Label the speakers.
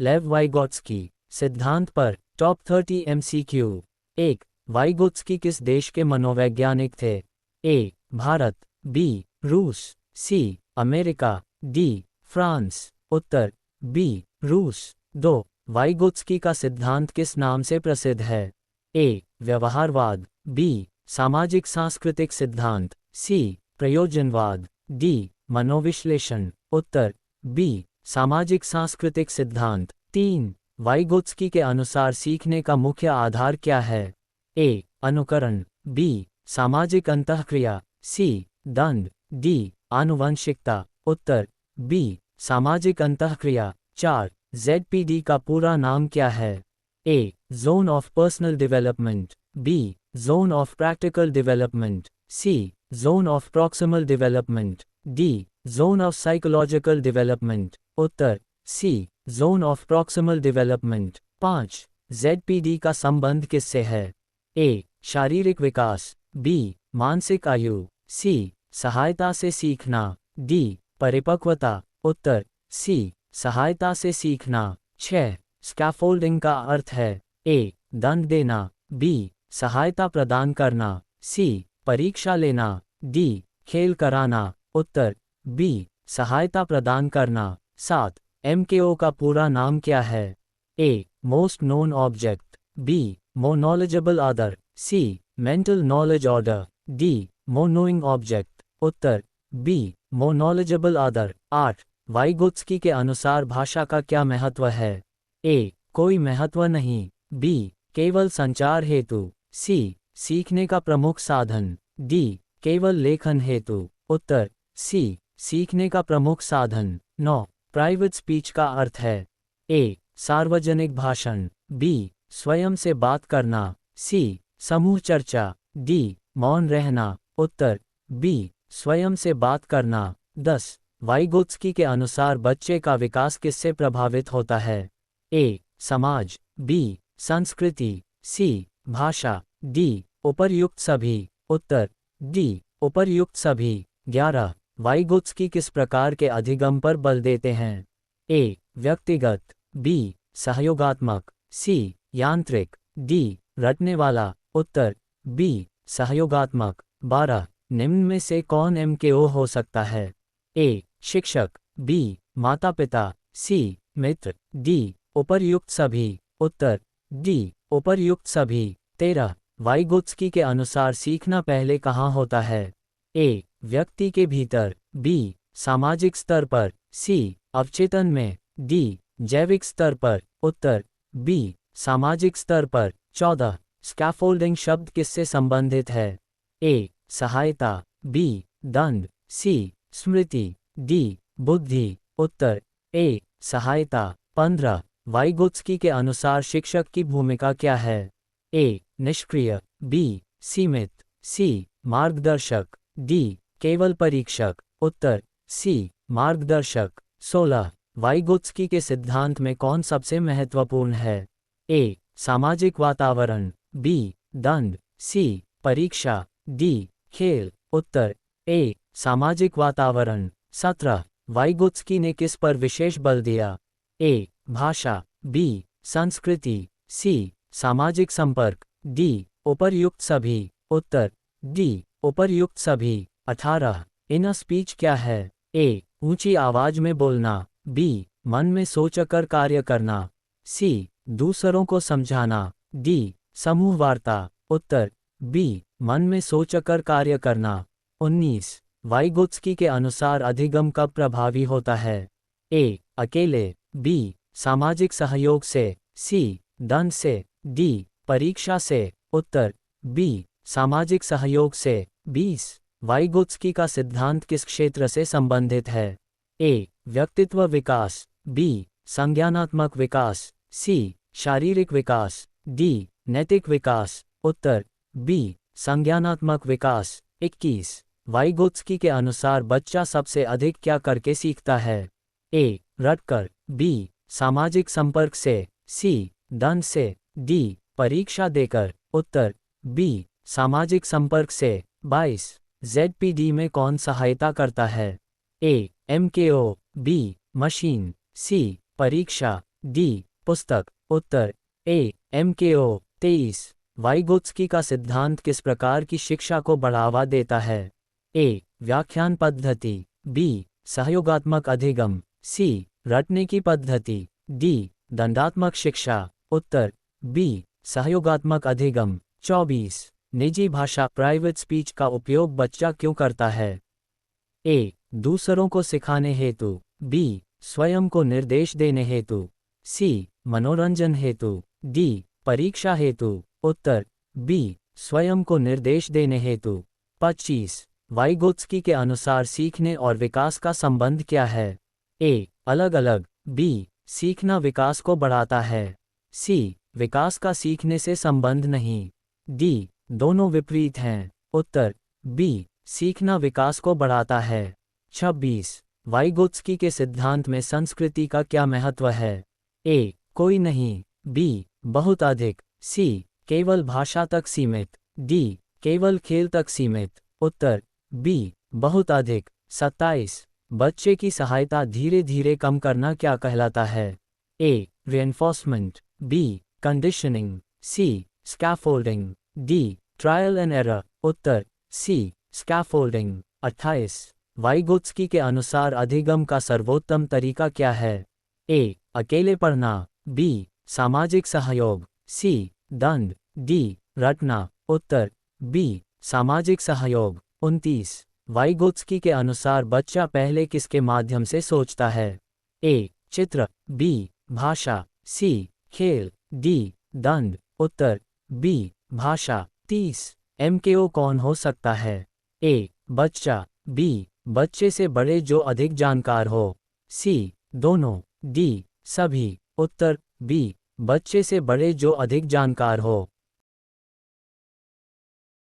Speaker 1: लेव वाइगोत्स्की। सिद्धांत पर टॉप 30 MCQ। 1. वाइगोत्स्की किस देश के मनोवैज्ञानिक थे? ए. भारत, बी. रूस, सी. America, D. फ्रांस। उत्तर बी. रूस। 2. वाइगोत्स्की का सिद्धांत किस नाम से प्रसिद्ध है? ए. व्यवहारवाद, बी. सामाजिक सांस्कृतिक सिद्धांत, सी. प्रयोजनवाद, डी. मनोविश्लेषण। उत्तर बी. सामाजिक सांस्कृतिक सिद्धांत। 3. वाइगोत्स्की के अनुसार सीखने का मुख्य आधार क्या है? ए. अनुकरण, बी. सामाजिक अंतःक्रिया, सी. दंड, डी. आनुवंशिकता। उत्तर बी. सामाजिक अंतःक्रिया। 4. ZPD का पूरा नाम क्या है? A. Zone of personal development, B. Zone of practical development, C. Zone of proximal development, D. Zone of psychological development. उत्तर C. Zone of proximal development. 5. ZPD का संबंध किससे है? ए. शारीरिक विकास, बी. मानसिक आयु, सी. सहायता से सीखना, डी. परिपक्वता। उत्तर सी. सहायता से सीखना। 6. स्कैफोल्डिंग का अर्थ है? ए. दंड देना, बी. सहायता प्रदान करना, सी. परीक्षा लेना, डी. खेल कराना। उत्तर बी. सहायता प्रदान करना। 7. MKO का पूरा नाम क्या है? A. Most known object, B. More knowledgeable other, C. Mental knowledge order, D. More knowing object. उत्तर B. More knowledgeable other. 8. Vygotsky के अनुसार भाषा का क्या महत्व है? ए. कोई महत्व नहीं, बी. केवल संचार हेतु, सी. सीखने का प्रमुख साधन, डी. केवल लेखन हेतु। उत्तर सी. सीखने का प्रमुख साधन। 9. प्राइवेट स्पीच का अर्थ है? ए. सार्वजनिक भाषण, बी. स्वयं से बात करना, सी. समूह चर्चा, डी. मौन रहना। उत्तर बी. स्वयं से बात करना। 10. वाइगोत्स्की के अनुसार बच्चे का विकास किससे प्रभावित होता है? ए. समाज, बी. संस्कृति, सी. भाषा, डी. उपर्युक्त सभी। उत्तर डी. उपर्युक्त सभी। 11. वाइगोत्स्की किस प्रकार के अधिगम पर बल देते हैं? ए. व्यक्तिगत, बी. सहयोगात्मक, सी. यांत्रिक, डी. रटने वाला। उत्तर बी. सहयोगात्मक। 12. निम्न में से कौन MKO हो सकता है? ए. शिक्षक, बी. माता पिता, सी. मित्र, डी. उपर्युक्त सभी। उत्तर डी. उपर्युक्त सभी। 13. वाइगोत्स्की के अनुसार सीखना पहले कहाँ होता है? ए. व्यक्ति के भीतर, बी. सामाजिक स्तर पर, सी. अवचेतन में, डी. जैविक स्तर पर। उत्तर बी. सामाजिक स्तर पर। 14. स्कैफोल्डिंग शब्द किससे संबंधित है? ए. सहायता, बी. दंड, सी. स्मृति, डी. बुद्धि। उत्तर ए. सहायता। 15. वाइगोत्स्की के अनुसार शिक्षक की भूमिका क्या है? ए. निष्क्रिय, बी. सीमित, सी. मार्गदर्शक, डी. केवल परीक्षक। उत्तर सी. मार्गदर्शक। 16. वाइगोत्स्की के सिद्धांत में कौन सबसे महत्वपूर्ण है? ए. सामाजिक वातावरण, बी. दंड, सी. परीक्षा, डी. खेल। उत्तर ए. सामाजिक वातावरण। 17. वाइगोत्स्की ने किस पर विशेष बल दिया? ए. भाषा, बी. संस्कृति, सी. सामाजिक संपर्क, डी. उपर्युक्त सभी। उत्तर डी. उपर्युक्त सभी। 18. इनर स्पीच क्या है? ए. ऊंची आवाज में बोलना, बी. मन में सोचकर कार्य करना, सी. दूसरों को समझाना, डी. समूह वार्ता। उत्तर बी. मन में सोचकर कार्य करना। 19. वाइगोत्स्की के अनुसार अधिगम कब प्रभावी होता है? ए. अकेले, बी. सामाजिक सहयोग से, सी. दंड से, डी. परीक्षा से। उत्तर बी. सामाजिक सहयोग से। 20. वाइगोत्स्की का सिद्धांत किस क्षेत्र से संबंधित है? ए. व्यक्तित्व विकास, बी. संज्ञानात्मक विकास, सी. शारीरिक विकास, डी. नैतिक विकास। उत्तर बी. संज्ञानात्मक विकास। 21. वाइगोत्स्की के अनुसार बच्चा सबसे अधिक क्या करके सीखता है? ए. रटकर, बी. सामाजिक संपर्क से, सी. दंड से, डी. परीक्षा देकर। उत्तर बी. सामाजिक संपर्क से। 22. ZPD में कौन सहायता करता है? A. MKO, B. Machine, C. परीक्षा, डी पुस्तक। उत्तर ए MKO 23। वाइगोत्स्की का सिद्धांत किस प्रकार की शिक्षा को बढ़ावा देता है? ए व्याख्यान पद्धति, बी सहयोगात्मक अधिगम, सी रटने की पद्धति, डी दंडात्मक शिक्षा। उत्तर बी सहयोगात्मक अधिगम। 24। निजी भाषा प्राइवेट स्पीच का उपयोग बच्चा क्यों करता है? ए दूसरों को सिखाने हेतु, बी स्वयं को निर्देश देने हेतु, सी मनोरंजन हेतु, डी परीक्षा हेतु। उत्तर बी स्वयं को निर्देश देने हेतु। 25। वाइगोत्स्की के अनुसार सीखने और विकास का संबंध क्या है? ए अलग अलग, बी सीखना विकास को बढ़ाता है, सी विकास का सीखने से संबंध नहीं, डी दोनों विपरीत हैं। उत्तर बी सीखना विकास को बढ़ाता है। 26। वाइगोत्स्की के सिद्धांत में संस्कृति का क्या महत्व है? ए कोई नहीं, बी बहुत अधिक, सी केवल भाषा तक सीमित, डी केवल खेल तक सीमित। उत्तर बी बहुत अधिक। 27। बच्चे की सहायता धीरे धीरे कम करना क्या कहलाता है? A reinforcement, B conditioning, C scaffolding, D trial and error. उत्तर सी स्कैफोल्डिंग। 28। वाइगोत्स्की के अनुसार अधिगम का सर्वोत्तम तरीका क्या है? ए अकेले पढ़ना, बी सामाजिक सहयोग, सी दंड, डी रटना। उत्तर बी सामाजिक सहयोग। 29। वाइगोत्स्की के अनुसार बच्चा पहले किसके माध्यम से सोचता है? ए चित्र, बी भाषा, सी खेल, डी दंड। उत्तर बी भाषा। 30। MKO कौन हो सकता है? ए बच्चा, बी बच्चे से बड़े जो अधिक जानकार हो, सी दोनों, डी सभी। उत्तर बी बच्चे से बड़े जो अधिक जानकार हो।